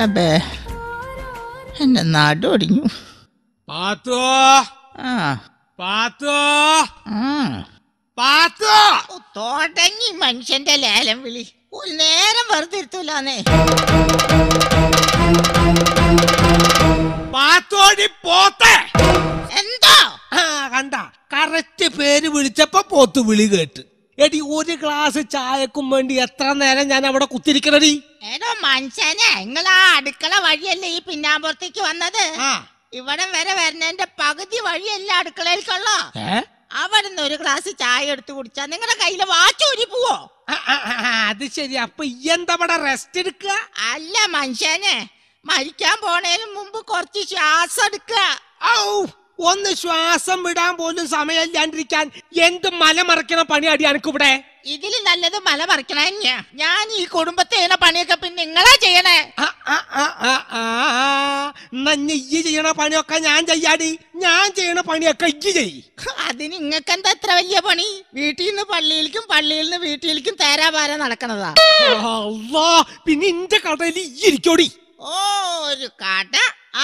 അബേ എന്റെ നാടൊടിഞ്ഞു. തുടങ്ങി മനുഷ്യന്റെ ലേലം വിളി. ഒരു നേരം വെറുതെ ഇരുത്തൂലാന്നേ. എന്തോ കണ്ട കറക്റ്റ് പേര് വിളിച്ചപ്പോ പോത്ത് വിളി കേട്ട്. എടി ഒരു ഗ്ലാസ് ചായക്കും വേണ്ടി എത്ര നേരം ഞാൻ അവിടെ കുത്തിരിക്കണടി. ഏതോ മനുഷ്യനെ നിങ്ങളാ അടുക്കള വഴിയല്ലേ ഈ പിന്നാമ്പുറത്തേക്ക് വന്നത്? ഇവിടെ വരെ വരുന്നതിന്റെ പകുതി വഴിയല്ല അടുക്കളയിലേക്കുള്ള. അവിടുന്ന് ഒരു ഗ്ലാസ് ചായ എടുത്ത് കുടിച്ചാ നിങ്ങളുടെ കയ്യില് വാച്ചൂരി പോവോ? അത് ശരി. അപ്പൊ എന്താ റെസ്റ്റ് എടുക്കുക? അല്ല മനുഷ്യനെ, മരിക്കാൻ പോണേന് മുമ്പ് കുറച്ച് ശ്വാസം എടുക്കുക. ഒന്ന് ശ്വാസം വിടാൻ പോലും സമയമില്ലാണ്ടിരിക്കാൻ എന്ത് മലമറക്കണ പണിയാടി എനിക്കിവിടെ. ഇതില് നല്ലത് മല മറിക്കണ. ഞാൻ ഈ കുടുംബത്തെ ചെയ്യണ പണിയൊക്കെ പിന്നെ നിങ്ങളാ ചെയ്യണേ. ഈ ചെയ്യണ പണിയൊക്കെ ഞാൻ ചെയ്യാടി. ഞാൻ ചെയ്യണ പണിയൊക്കെ ഇജ്ജ് ചെയ്. അതിന് നിങ്ങൾക്ക് എന്താ എത്ര വലിയ പണി? വീട്ടിൽ നിന്ന് പള്ളിയിലേക്കും പള്ളിയിൽ നിന്ന് വീട്ടിലേക്കും തേരാപാര നടക്കണതാ. പിന്നെ ഇന്റെ കടയിൽ ഇരിക്കോടി. ഒരു കട,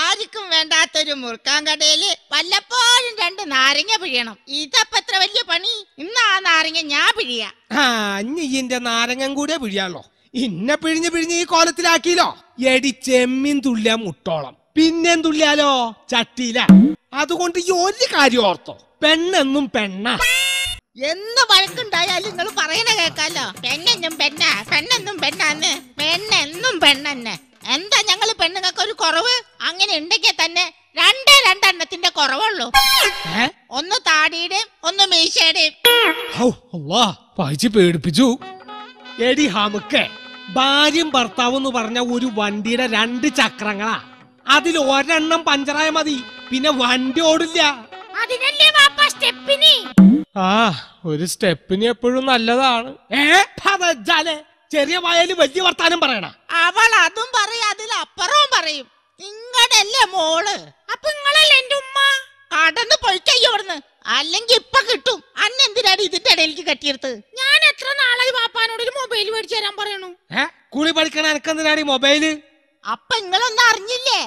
ആർക്കും വേണ്ടാത്തൊരു മുറുക്കാൻ കടയില് വല്ലപ്പോഴും 2 നാരങ്ങ പിഴിയണം. ഇതപ്പോ എത്ര വലിയ പണി? ഇന്ന് ആ നാരങ്ങ ഞാൻ പിഴിയാ. ഇന്റെ നാരങ്ങം കൂടെ പിഴിയാലോ. ഇന്നെ പിഴിഞ്ഞ് ഈ കോലത്തിലാക്കിയില്ലോ. എടി ചെമ്മീൻ തുള്ളിയ മുട്ടോളം പിന്നെയും തുള്ളിയാലോ ചട്ടിയില. അതുകൊണ്ട് ഈ ഒരു കാര്യം ഓർത്തോ, പെണ്ണെന്നും പെണ്ണ. എന്ന് വഴക്കുണ്ടായാലും നിങ്ങൾ പറയണ കേക്കാലോ. പെണ്ണെന്നും പെണ്ണ, പെണ്ണെന്നും പെണ്ണാന്ന്. പെണ്ണെന്നും പെണ്ണെന്നെ. എന്താ ഞങ്ങള് പെണ്ണുങ്ങൾക്ക് ഒരു കുറവ്? അങ്ങനെ ഉണ്ടെങ്കിൽ തന്നെ 2 എണ്ണത്തിന്റെ കുറവുള്ളൂ. ഒന്ന് താടിയുടെയും ഒന്ന് മീശയുടെയും. പേടിപ്പിച്ചു. എടി ഹമുക്കെ, ഭാര്യയും ഭർത്താവും എന്ന് പറഞ്ഞ ഒരു വണ്ടിയുടെ 2 ചക്രങ്ങളാ. അതിൽ ഒരെണ്ണം പഞ്ചറായ മതി, പിന്നെ വണ്ടി ഓടില്ല. ഒരു സ്റ്റെപ്പിന് എപ്പോഴും നല്ലതാണ്. ചെറിയ വായാല് വലിയ വർത്താനം പറയണ. അവൾ അതും പറയും, അതിലപ്പുറവും പറയും. നിങ്ങടല്ലേ മോള്? അപ്പൊ നിങ്ങളല്ലേ എന്റെ ഉമ്മ? കടന്ന് പൊയ്ക്കയ്യോ അവിടുന്ന്, അല്ലെങ്കിൽ ഇപ്പൊ കിട്ടും. അന്നെന്തിനാണ് ഇതിന്റെ ഇടയിലേക്ക് കെട്ടിയെടുത്ത്? ഞാൻ എത്ര നാളായി വാപ്പാനോട് ഒരു മൊബൈൽ മേടിച്ചു തരാൻ പറയണു. കുളി പഠിക്കണ എനക്കെന്തിനാണ് ഈ മൊബൈല്? അപ്പൊ നിങ്ങളൊന്നും അറിഞ്ഞില്ലേ?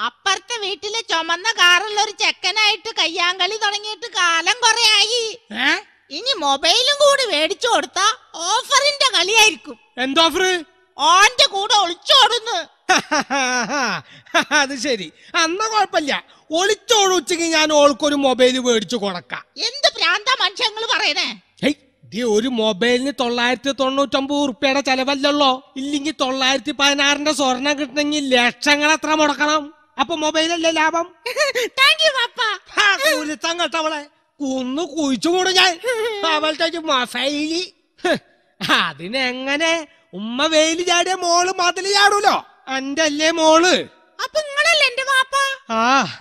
അപ്പുറത്തെ വീട്ടില് ചുമന്ന കാറുള്ള ഒരു ചെക്കനായിട്ട് കയ്യാങ്കളി തുടങ്ങിയിട്ട് കാലം കൊറേ ആയി. ഇനി മൊബൈലും കൂടി മേടിച്ചു കൊടുത്താ ഓഫറിന്റെ കളിയായിരിക്കും. എന്തോഫർ? ഓന്റെ കൂടെ ഒളിച്ചോടുന്നു. അത് ശരി, അന്ന കുഴപ്പമില്ല. ഒളിച്ചോടുച്ചെങ്കിൽ ഞാൻ ഓൾക്കൊരു മൊബൈല് മേടിച്ചു കൊടുക്കാം. എന്ത് പ്രാന്താ മനുഷ്യങ്ങൾ പറയണേ? ഒരു മൊബൈലിന് 999 ഉറുപ്പ്യയുടെ ചെലവല്ലോ. ഇല്ലെങ്കിൽ 916ന്റെ സ്വർണം കിട്ടണമെങ്കിൽ ലക്ഷങ്ങൾ എത്ര മുടക്കണം? അപ്പൊ മൊബൈലല്ലേ ലാഭം? കേട്ടവളെ കുന്നു കുഴിച്ചുകൂടും ഞാൻ. അവളുടെ മൊബൈലി അതിനെങ്ങനെ ഉമ്മ വെയില് ചാടിയ മോള് മതില് ചാടൂലോ. എന്റെ അല്ലേ മോള്? അപ്പൊ നിങ്ങളല്ലേ എന്റെ വാപ്പ?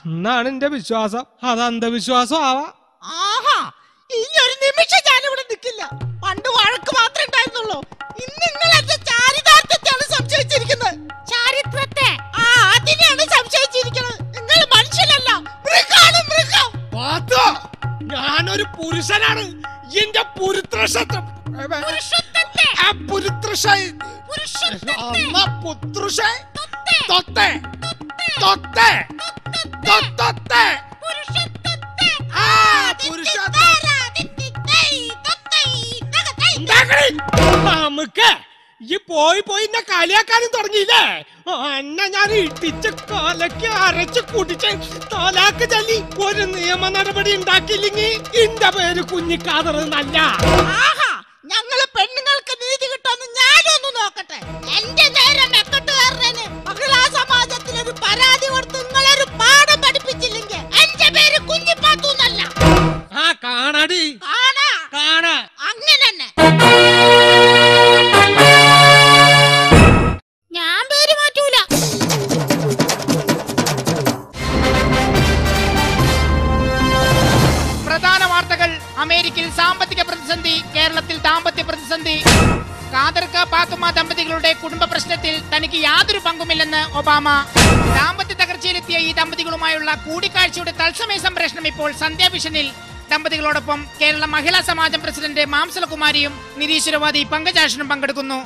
എന്നാണ് എന്റെ വിശ്വാസം. അത് അന്ധവിശ്വാസം ആവാ. ഇനി ഒരു നിമിഷം ഞാനിവിടെ നിൽക്കില്ല. പണ്ട് വഴക്ക് മാത്രമേ ഉണ്ടായിരുന്നുള്ളൂ. ഇന്ന് നിങ്ങൾ എന്റെ ചാരിതാർത്ഥ്യത്തെയാണ് സംശയിച്ചിരിക്കുന്നത്. ചാരിത്രത്തെ? അതിനെയാണ് സംശയിച്ചിരിക്കുന്നത്. നിങ്ങൾ മനുഷ്യനല്ല, മൃഗാണ് മൃഗം. ഞാനൊരു പുരുഷനാണ്. എന്റെ ഈ പോയി എന്നെ കളിയാക്കാനും തുടങ്ങിയില്ലേ? എന്നെ ഞാൻ ഇട്ടിച്ച് കാലക്ക് അരച്ച് കുടിച്ച് തലാക്ക് ചൊല്ലി ഒരു നിയമ നടപടി ഉണ്ടാക്കിയില്ലെങ്കിൽ എന്റെ പേര് കുഞ്ഞിക്കാതറ് നല്ല. ഞങ്ങള് പെണ്ണുങ്ങൾക്ക് നീതി കിട്ടുമെന്ന് ഞാനൊന്ന് നോക്കട്ടെ. എന്റെ നേരെ മെക്കെട്ടുകാരന് മഹിളാ സമാജത്തിനൊരു പരാതി കൊടുത്ത് നിങ്ങളൊരു പാഠം പഠിപ്പിച്ചില്ലെങ്കിൽ എന്റെ പേര് കുഞ്ഞിപ്പാത്തൂന്നല്ല. കാണാടി കാണാ. അങ്ങനെ തന്നെ ഞാൻ പേര് മാറ്റൂല. പ്രധാന വാർത്തകൾ. അമേരിക്കയിൽ സാമ്പത്തിക പ്രതിസന്ധി, കേരളത്തിൽ ദാമ്പത്യ പ്രതിസന്ധി. കാദർക പാത്തുമ്മ ദമ്പതികളുടെ കുടുംബ പ്രശ്നത്തിൽ തനിക്ക് യാതൊരു പങ്കുമില്ലെന്ന് ഒബാമ. ദാമ്പത്യ തകർച്ചയിലെത്തിയ ഈ ദമ്പതികളുമായുള്ള കൂടിക്കാഴ്ചയുടെ തത്സമയ സംപ്രേഷണം ഇപ്പോൾ സന്ധ്യാവിഷനിൽ. ദമ്പതികളോടൊപ്പം കേരള മഹിളാ സമാജം പ്രസിഡന്റ് മാംസലകുമാരിയും നിരീശ്വരവാദി പങ്കജാക്ഷനും പങ്കെടുക്കുന്നു.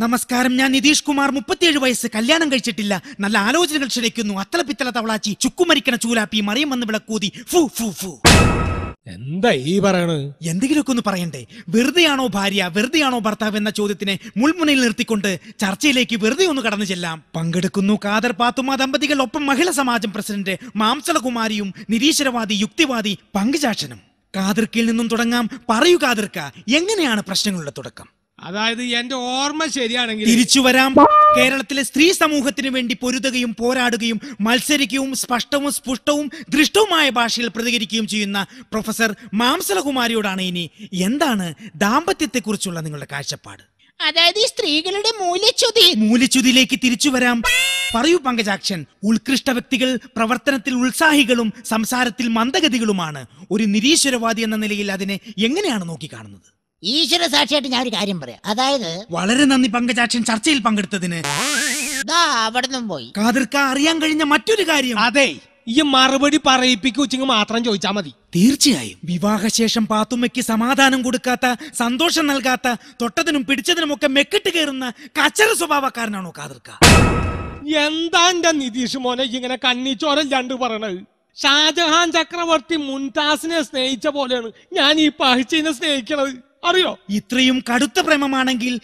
നമസ്കാരം, ഞാൻ നിതീഷ് കുമാർ, 37 വയസ്സ്, കല്യാണം കഴിച്ചിട്ടില്ല. നല്ല ആലോചനകൾ ക്ഷണിക്കുന്നു. അത്തല പിത്തല തവളാച്ചി, ചുക്കുമരിക്കണ ചൂലാപ്പി, മറിയം വന്ന് വിളക്കൂതി. ഫു ഫു ഫു. എന്താ ഈ പറയണ്? എന്തെങ്കിലുമൊക്കെ ഒന്ന് പറയണ്ടേ? വെറുതെയാണോ ഭാര്യ, വെറുതെയാണോ ഭർത്താവ് എന്ന ചോദ്യത്തിനെ മുൾമുനയിൽ നിർത്തിക്കൊണ്ട് ചർച്ചയിലേക്ക് വെറുതെ ഒന്ന് കടന്നു ചെല്ലാം. പങ്കെടുക്കുന്നു ഖാദർ പാത്തുമ്മ ദമ്പതികൾ, ഒപ്പം മഹിളാ സമാജം പ്രസിഡന്റ് മാംസലകുമാരിയും നിരീശ്വരവാദി യുക്തിവാദി പങ്കജാക്ഷനും. ഖാദർക്കിൽ നിന്നും തുടങ്ങാം. പറയൂ ഖാദർക്ക, എങ്ങനെയാണ് പ്രശ്നങ്ങളുടെ തുടക്കം? അതായത് എന്റെ ഓർമ്മ ശരിയാണെങ്കിൽ തിരിച്ചു വരാം. കേരളത്തിലെ സ്ത്രീ സമൂഹത്തിന് വേണ്ടി പൊരുതുകയും പോരാടുകയും മത്സരിക്കുകയും സ്പഷ്ടവും സ്പുഷ്ടവും ദൃഷ്ടവുമായ ഭാഷയിൽ പ്രതികരിക്കുകയും ചെയ്യുന്ന പ്രൊഫസർ മാംസലകുമാരിയോടാണ് ഇനി എന്താണ് ദാമ്പത്യത്തെക്കുറിച്ചുള്ള നിങ്ങളുടെ കാഴ്ചപ്പാട്? അതായത് ഈ സ്ത്രീകളുടെ മൂല്യച്യുതിയിലേക്ക് തിരിച്ചു വരാം. പറയൂ പങ്കജാക്ഷൻ. ഉത്കൃഷ്ട വ്യക്തികൾ പ്രവർത്തനത്തിൽ ഉത്സാഹികളും സംസാരത്തിൽ മന്ദഗതികളുമാണ്. ഒരു നിരീശ്വരവാദി എന്ന നിലയിൽ അതിനെ എങ്ങനെയാണ് നോക്കിക്കാണുന്നത്? ഈശ്വര സാക്ഷിയായിട്ട് ഞാൻ ഒരു കാര്യം പറയാം. അതായത് വളരെ നന്ദി പങ്കജാക്ഷൻ ചർച്ചയിൽ പങ്കെടുത്തതിന്. അവിടുന്നും പോയി. ഖാദർക്ക, അറിയാൻ കഴിഞ്ഞ മറ്റൊരു കാര്യം. അതെ, ഈ മറുപടി പറയിപ്പിക്കുച്ചിങ് മാത്രം ചോദിച്ചാ മതി. തീർച്ചയായും വിവാഹശേഷം പാത്തുമ്മയ്ക്ക് സമാധാനം കൊടുക്കാത്ത, സന്തോഷം നൽകാത്ത, തൊട്ടതിനും പിടിച്ചതിനുമൊക്കെ മെക്കിട്ട് കയറുന്ന കച്ചറ സ്വഭാവക്കാരനാണോ ഖാദർക്ക? എന്താ എന്റെ നിതീഷ് മോനെ ഇങ്ങനെ കണ്ണിച്ചോരൽ രണ്ട് പറയണത്? ഷാജഹാൻ ചക്രവർത്തി മുംതാസിനെ സ്നേഹിച്ച പോലെയാണ് ഞാൻ ഈ പഹിച്ചിനെ സ്നേഹിക്കണത്, അറിയോ? ഇത്രയും കടുത്ത പ്രേമമാണെങ്കിൽ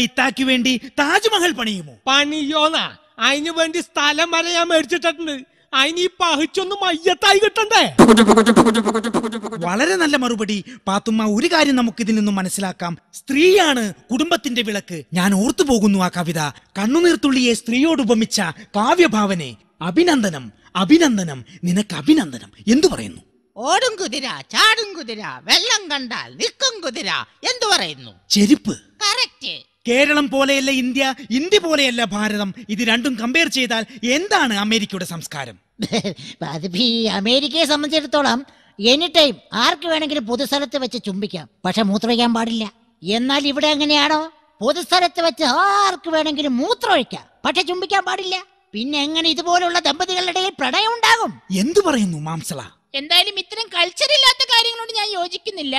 ഇത്താക്ക് വേണ്ടി താജ്മഹൽ പണിയുമോ? പണിയോന്നാ? അതിനു വേണ്ടി സ്ഥലം വരെ ഞാൻ മേടിച്ചിട്ടുണ്ട്. അതിന് ഈ പഹിച്ചൊന്നും മയ്യത്തായി കിട്ടണ്ടേ? വളരെ നല്ല മറുപടി പാത്തുമ്മ. ഒരു കാര്യം നമുക്ക് ഇതിൽ നിന്നും മനസ്സിലാക്കാം. സ്ത്രീയാണ് കുടുംബത്തിന്റെ വിളക്ക്. ഞാൻ ഓർത്തു പോകുന്നു ആ കവിത. കണ്ണുനീർത്തുള്ളിയെ സ്ത്രീയോട് ഉപമിച്ച കാവ്യഭാവനെ. അഭിനന്ദനം, അഭിനന്ദനം, നിനക്ക് അഭിനന്ദനം. എന്തു പറയുന്നു? ഓടും കുതിര, ചാടും കുതിര, വെള്ളം കണ്ടാൽ നിൽക്കും കുതിര, എന്തു പറയുന്നു? ചെരുപ്പ്. കറക്റ്റ്. കേരളം പോലെയല്ല ഇന്ത്യ, ഇന്ത്യ പോലെയല്ല ഭാരതം. ഇത് രണ്ടും കമ്പയർ ചെയ്താൽ എന്താണ് അമേരിക്കയുടെ സംസ്കാരം? അതിപ്പോ ഈ അമേരിക്കയെ സംബന്ധിച്ചിടത്തോളം എനി ടൈം ആർക്ക് വേണമെങ്കിലും പൊതുസ്ഥലത്ത് വെച്ച് ചുംബിക്കാം, പക്ഷെ മൂത്രമൊഴിക്കാൻ പാടില്ല. എന്നാൽ ഇവിടെ എങ്ങനെയാണോ? പൊതുസ്ഥലത്ത് വെച്ച് ആർക്ക് വേണമെങ്കിലും മൂത്രമൊഴിക്കാം, പക്ഷെ ചുംബിക്കാൻ പാടില്ല. പിന്നെ എങ്ങനെ ഇതുപോലുള്ള ദമ്പതികളുടെ ഇടയിൽ പ്രണയം ഉണ്ടാകും? എന്തു പറയുന്നു മാംസള? എന്തായാലും ഇത്തരം കൾച്ചർ ഇല്ലാത്ത കാര്യങ്ങളോട് ഞാൻ യോജിക്കുന്നില്ല.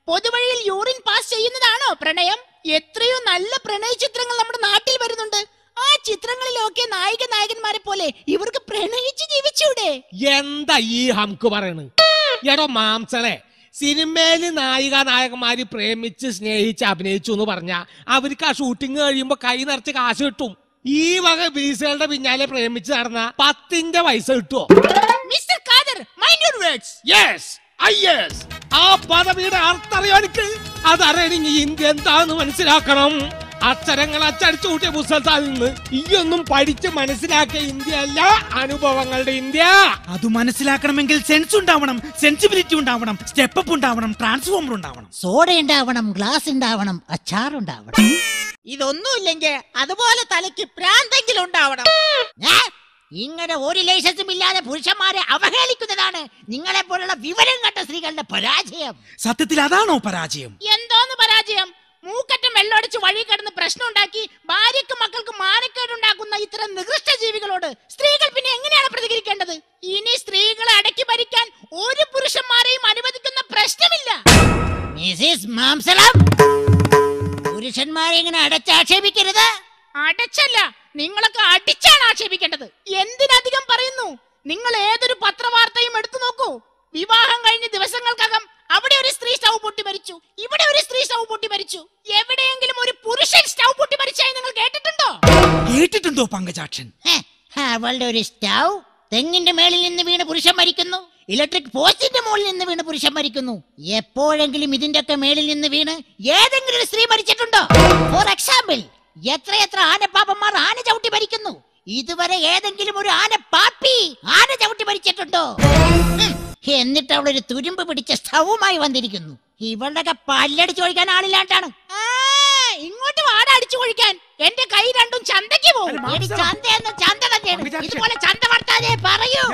പൊതുവഴിയിൽ യൂറിൻ പാസ് ചെയ്യുന്നതാണോ പ്രണയം? എത്രയോ നല്ല പ്രണയ ചിത്രങ്ങൾ നമ്മുടെ നാട്ടിൽ വരുന്നുണ്ട്. ആ ചിത്രങ്ങളിലൊക്കെ നായകന്മാരെ പോലെ ഇവർക്ക് പ്രണയിച്ച് ജീവിച്ചൂടെ? എന്താ ഈ ഹംക്ക് പറയണ്? എടോ മാംസളെ, സിനിമയില് നായകന്മാര് പ്രേമിച്ച് സ്നേഹിച്ച് അഭിനയിച്ചു എന്ന് പറഞ്ഞാ അവർക്ക് ആ ഷൂട്ടിംഗ് കഴിയുമ്പോ കൈ നിറച്ച് കാശ് കിട്ടും. ഈ വക വീസകളുടെ പിന്നാലെ പ്രേമിച്ച് നടന്ന 10ന്റെ പൈസ കിട്ടുമോ? Mister Khader, mind your words. Yes, yes. ആ പദവിയുടെ അർത്ഥം അറിയോ എനിക്ക്? അതറിയണമെങ്കിൽ ഇന്ത്യ എന്താന്ന് മനസ്സിലാക്കണം. അക്ഷരങ്ങൾ അച്ചടിച്ചു കൂട്ടിയ പുസ്തകത്തിൽ നിന്ന് ഈയൊന്നും പഠിച്ച് മനസ്സിലാക്കിയ ഇന്ത്യ അല്ല, അനുഭവങ്ങളുടെ ഇന്ത്യ. അത് മനസ്സിലാക്കണമെങ്കിൽ സെൻസ് ഉണ്ടാവണം, സെൻസിബിലിറ്റി ഉണ്ടാവണം, സ്റ്റെപ്പ് അപ്പ് ഉണ്ടാവണം, ട്രാൻസ്ഫോമർ ഉണ്ടാവണം, സോഡ ഉണ്ടാവണം, ഗ്ലാസ് ഉണ്ടാവണം, അച്ചാറുണ്ടാവണം. ഇതൊന്നുമില്ലെങ്കിൽ അതുപോലെ തലയ്ക്ക് പ്രാന്തെങ്കിലും ഉണ്ടാവണം. ഇങ്ങനെ ഒരു ലൈസൻസും ഇല്ലാതെ പുരുഷന്മാരെ അവഹേളിക്കുന്നതാണ് നിങ്ങളെ പോലുള്ള വിവരം കണ്ട സ്ത്രീകളുടെ പരാജയം. സത്യത്തിൽ അതാണോ പരാജയം? എന്തോന്ന് പരാജയം? മൂക്കറ്റം വെള്ളമടിച്ച് വഴി കിടന്ന് പ്രശ്നം ഉണ്ടാക്കി ഭാര്യക്കും മക്കൾക്ക് മാനക്കേടുണ്ടാക്കുന്ന ഇത്തരം നികൃഷ്ട ജീവികളോട് സ്ത്രീകൾ പിന്നെ എങ്ങനെയാണ് പ്രതികരിക്കേണ്ടത്? ഇനി സ്ത്രീകളെ അടക്കി ഭരിക്കാൻ ഒരു പുരുഷന്മാരെയും അനുവദിക്കുന്ന പ്രശ്നമില്ല. മിസിസ് മാംസളം, പുരുഷന്മാരെ ഇങ്ങനെ അടച്ചാക്ഷേപിക്കരുത്. അടച്ചല്ല, നിങ്ങളൊക്കെ അടിച്ചാണ് ആക്ഷേപിക്കേണ്ടത്. എന്തിനധികം പറയുന്നു? നിങ്ങൾ ഏതൊരു പത്രവാർത്തയും എടുത്തു നോക്കൂ. വിവാഹം കഴിഞ്ഞ ദിവസങ്ങൾക്കകം അവിടെ ഒരു സ്ത്രീ സ്റ്റൗ പൊട്ടി മരിച്ചു, ഇവിടെ ഒരു സ്ത്രീ സ്റ്റൗ പൊട്ടി മരിച്ചു. എവിടെയെങ്കിലും ഒരു പുരുഷൻ സ്റ്റൗ പൊട്ടി മരിച്ചായി നിങ്ങൾ കേട്ടിട്ടുണ്ടോ? കേട്ടിട്ടുണ്ടോ പങ്കജാക്ഷൻ? അവളുടെ ഒരു സ്റ്റൗ തെങ്ങിന്റെ മേളിൽ നിന്ന് വീണ് പുരുഷൻ മരിക്കുന്നു, ഇലക്ട്രിക് പോസ്റ്റിന്റെ മുകളിൽ നിന്ന് വീണ് പുരുഷൻ മരിക്കുന്നു. എപ്പോഴെങ്കിലും ഇതിന്റെ ഒക്കെ മേളിൽ നിന്ന് വീണ് ഏതെങ്കിലും ഒരു സ്ത്രീ മരിച്ചിട്ടുണ്ടോ? ഫോർ എക്സാമ്പിൾ, എത്രയെത്ര ആനപ്പാപ്പന്മാർ ആന ചവിട്ടി മരിക്കുന്നു. ഇതുവരെ ഏതെങ്കിലും ഒരു ആന പാപ്പി ആന ചവിട്ടി മരിച്ചിട്ടുണ്ടോ? എന്നിട്ട് അവളൊരു തുരുമ്പ് പിടിച്ച സ്റ്റൗവുമായി വന്നിരിക്കുന്നു. ഇവളുടെ പല്ലടിച്ചു ഒഴിക്കാൻ ആളില്ലാണ്ടാണ്. ഇങ്ങോട്ട് വാട അടിച്ചു ഒഴിക്കാൻ. എന്റെ കൈ രണ്ടും ചന്തയ്ക്ക് പോകും. ഇതുപോലെ ചന്ത വർത്താതെ പറയൂ.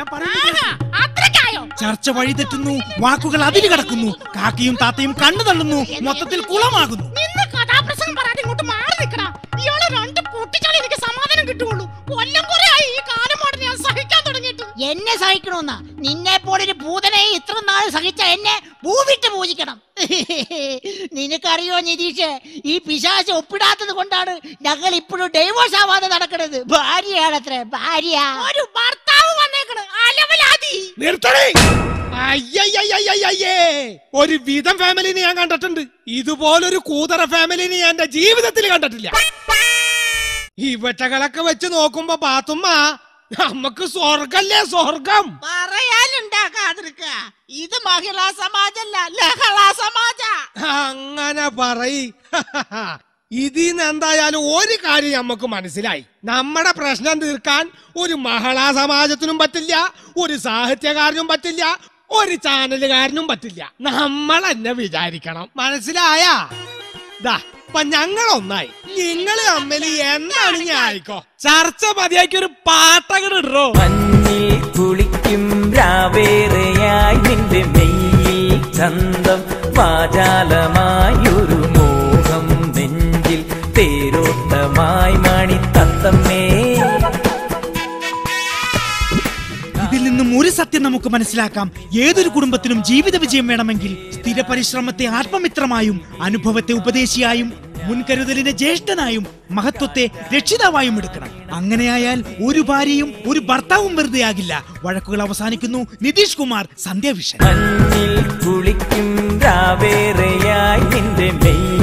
അത്രക്കായോ? ചർച്ച വഴി തെറ്റുന്നു, വാക്കുകൾ അതിര് കടക്കുന്നു, കാക്കയും താത്തയും കണ്ണു തള്ളുന്നു, മൊത്തത്തിൽ കുളമാകുന്നു. നിന്ന് കഥാപ്രസംഗം പറയാതെ ഇങ്ങോട്ട് മാറി നിൽക്കണ. ഇയാളെ രണ്ട് പൊട്ടിച്ചാലേ എനിക്ക് സമാധാനം കിട്ടുള്ളൂ. കൊല്ലം കുറെ ആയി ഈ കാലം ഞാൻ സഹിക്കാൻ തുടങ്ങിയിട്ട്. എന്നെ സഹിക്കണമെന്നാ? നിന്നെ പോലൊരു ഭൂതനെ ഇത്ര നാൾ സഹിച്ച എന്നെ ഭൂവിട്ട് പൂജിക്കണം. നിനക്കറിയോ നിതീഷ്, ഈ പിശാച് ഒപ്പിടാത്തത് കൊണ്ടാണ് ഞങ്ങൾ ഇപ്പോഴും ഡൈവോഴ്സ് ആവാതെ നടക്കുന്നത്. ഭാര്യയാണത്രേ, ഭാര്യ. ഒരു ഭർത്താവ് വന്നേക്കണ് അലവലാതി. നിർത്തണേ. അയ്യയ്യയ്യയ്യയ്യേ, ഒരു വിധം ഫാമിലിനെ ഞാൻ കണ്ടിട്ടുണ്ട്. ഇതുപോലൊരു കൂതറ ഫാമിലിനെ ഞാൻ എന്റെ ജീവിതത്തിൽ കണ്ടിട്ടില്ല. ഇവറ്റകളൊക്കെ വെച്ച് നോക്കുമ്പോ പാത്തുമ്മ, നമുക്ക് സ്വർഗല്ലേ സ്വർഗം. പറയാനുണ്ടാക്കാതിരിക്ക, ഇത് മഹിളാ സമാജല്ല, ലഹളാ സമാജ. അങ്ങനെ പറയ്. ഇതിന്ന് എന്തായാലും ഒരു കാര്യം നമുക്ക് മനസ്സിലായി. നമ്മുടെ പ്രശ്നം തീർക്കാൻ ഒരു മഹിളാ സമാജത്തിനും പറ്റില്ല, ഒരു സാഹിത്യകാരനും പറ്റില്ല, ഒരു ചാനലുകാരനും പറ്റില്ല. നമ്മൾ എന്നെ വിചാരിക്കണം. മനസ്സിലായാ? അപ്പൊ ഞങ്ങളൊന്നായി, നിങ്ങള് തമ്മിൽ എന്താണ് ഞാൻ ആയിക്കോ ചർച്ച മതിയാക്കി ഒരു പാട്ടകട് ഇടോ. മഞ്ഞിൽ കുളിക്കും രാവേറെയായി നിന്റെ മെയ്യിൽ ചന്തം വാചാലമായൊരു മോഹം നെഞ്ചിൽ തേരോട്ടമായി മണിത്തത്തമ്മേ. ഇതിൽ നിന്നും ഒരു സത്യം നമുക്ക് മനസ്സിലാക്കാം. ഏതൊരു കുടുംബത്തിനും ജീവിത വിജയം വേണമെങ്കിൽ സ്ഥിര പരിശ്രമത്തെ ആത്മമിത്രമായും അനുഭവത്തെ ഉപദേശിയായും മുൻകരുതലിനെ ജ്യേഷ്ഠനായും മഹത്വത്തെ രക്ഷിതാവായും എടുക്കണം. അങ്ങനെയായാൽ ഒരു ഭാര്യയും ഒരു ഭർത്താവും വെറുതെ ആകില്ല. വഴക്കുകൾ അവസാനിക്കുന്നു. നിതീഷ് കുമാർ, സന്ധ്യാവിഷൻ. മഞ്ഞിൽ കുളിക്കും രാവേറെയായി നിന്റെ മെയ്യിൽ